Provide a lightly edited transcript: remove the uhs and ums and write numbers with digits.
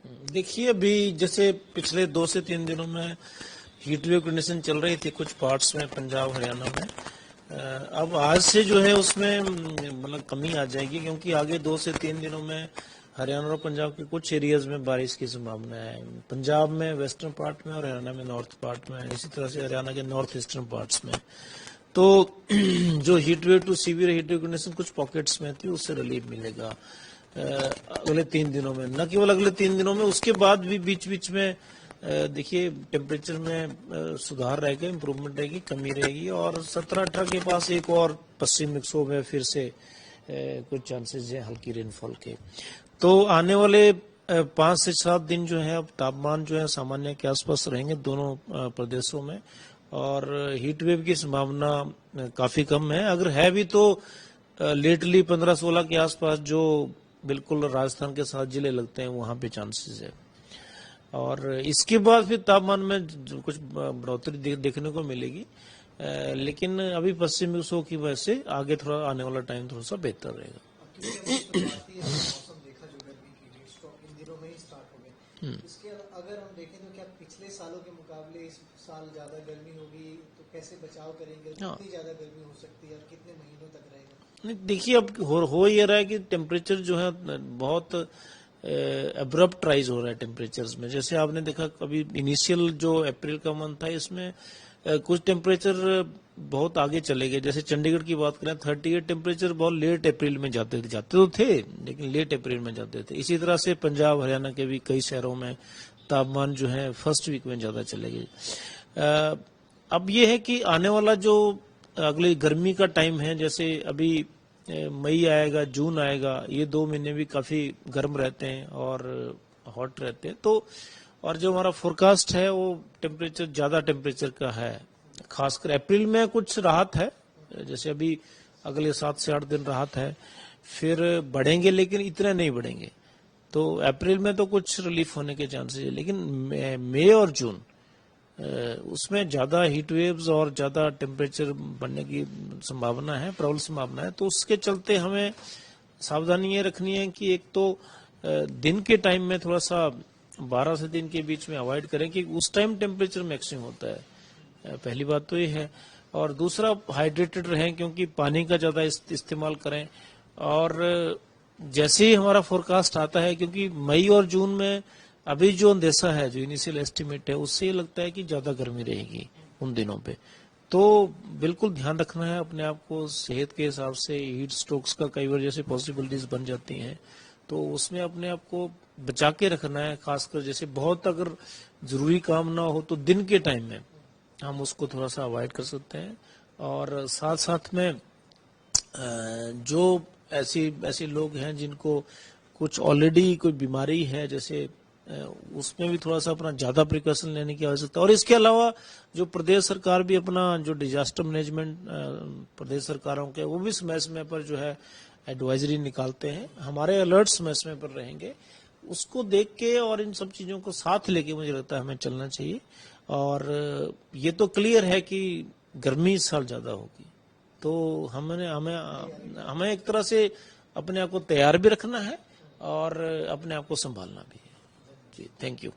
देखिए, अभी जैसे पिछले 2 से 3 दिनों में हीट वेव कंडीशन चल रही थी कुछ पार्ट्स में, पंजाब हरियाणा में। अब आज से जो है उसमें मतलब कमी आ जाएगी, क्योंकि आगे 2 से 3 दिनों में हरियाणा और पंजाब के कुछ एरियाज में बारिश की संभावना है। पंजाब में वेस्टर्न पार्ट में और हरियाणा में नॉर्थ पार्ट में, इसी तरह से हरियाणा के नॉर्थ ईस्टर्न पार्ट्स में। तो जो heat wave to severe heat wave condition कुछ पॉकेट्स में थी, उससे रिलीफ मिलेगा अगले 3 दिनों में। न केवल अगले 3 दिनों में, उसके बाद भी बीच बीच में देखिए टेम्परेचर में सुधार रहेगा, इम्प्रूवमेंट रहेगी, कमी रहेगी। और 17-18 के पास एक और पश्चिम विक्षोभ है, फिर से कुछ चांसेस है हल्की रेनफॉल के। तो आने वाले 5 से 7 दिन जो है अब तापमान जो है सामान्य के आसपास रहेंगे दोनों प्रदेशों में, और हीट वेव की संभावना काफी कम है। अगर है भी तो लेटली 15-16 के आसपास, जो बिल्कुल राजस्थान के 7 जिले लगते हैं, वहां पे चांसेस है। और इसके बाद फिर तापमान में कुछ बढ़ोतरी देखने को मिलेगी, लेकिन अभी पश्चिमी विक्षोभ की वजह से आगे थोड़ा आने वाला टाइम थोड़ा सा बेहतर रहेगा। इसके अगर हम देखें तो क्या पिछले सालों के मुकाबले इस साल ज्यादा गर्मी होगी, तो कैसे बचाव करेंगे, कितनी ज्यादा गर्मी हो सकती है और कितने महीनों तक रहेगा? नहीं, देखिए अब हो ये रहा है कि टेम्परेचर जो है बहुत अब्रप्ट राइज हो रहा है टेम्परेचर्स में। जैसे आपने देखा अभी इनिशियल जो अप्रैल का मंथ था, इसमें कुछ टेम्परेचर बहुत आगे चले गए। जैसे चंडीगढ़ की बात करें, 38 टेम्परेचर बहुत लेट अप्रैल में जाते तो थे, लेकिन लेट अप्रैल में जाते थे। इसी तरह से पंजाब हरियाणा के भी कई शहरों में तापमान जो है फर्स्ट वीक में ज्यादा चले गए। अब ये है कि आने वाला जो अगली गर्मी का टाइम है, जैसे अभी मई आएगा, जून आएगा, ये 2 महीने भी काफी गर्म रहते हैं और हॉट रहते हैं। तो और जो हमारा फोरकास्ट है वो टेम्परेचर ज्यादा टेम्परेचर का है। खासकर अप्रैल में कुछ राहत है, जैसे अभी अगले 7 से 8 दिन राहत है, फिर बढ़ेंगे लेकिन इतने नहीं बढ़ेंगे। तो अप्रैल में तो कुछ रिलीफ होने के चांसेस है, लेकिन मई और जून उसमें ज्यादा हीट वेव्स और ज्यादा टेम्परेचर बढ़ने की संभावना है, प्रबल संभावना है। तो उसके चलते हमें सावधानी ये रखनी है कि एक तो दिन के टाइम में थोड़ा सा 12 से 3 के बीच में अवॉइड करें, कि उस टाइम टेम्परेचर मैक्सिमम होता है। पहली बात तो ये है। और दूसरा, हाइड्रेटेड रहें, क्योंकि पानी का ज्यादा इस्तेमाल करें। और जैसे ही हमारा फोरकास्ट आता है, क्योंकि मई और जून में अभी जो अंदेशा है, जो इनिशियल एस्टिमेट है, उससे ये लगता है कि ज्यादा गर्मी रहेगी उन दिनों पे। तो बिल्कुल ध्यान रखना है अपने आप को सेहत के हिसाब से। हीट स्ट्रोक्स का कई बार जैसे पॉसिबिलिटीज बन जाती हैं, तो उसमें अपने आप को बचा के रखना है। खासकर जैसे बहुत अगर जरूरी काम ना हो तो दिन के टाइम में हम उसको थोड़ा सा अवॉइड कर सकते हैं। और साथ साथ में जो ऐसे लोग हैं जिनको कुछ ऑलरेडी कोई बीमारी है, जैसे उसमें भी थोड़ा सा अपना ज्यादा प्रिकॉशन लेने की आवश्यकता। और इसके अलावा जो प्रदेश सरकार भी अपना जो डिजास्टर मैनेजमेंट प्रदेश सरकारों के, वो भी समय समय पर जो है एडवाइजरी निकालते हैं। हमारे अलर्ट समय समय पर रहेंगे, उसको देख के और इन सब चीजों को साथ लेके मुझे लगता है हमें चलना चाहिए। और ये तो क्लियर है कि गर्मी इस साल ज्यादा होगी, तो हमें एक तरह से अपने आप को तैयार भी रखना है और अपने आप को संभालना भी है। जी, थैंक यू।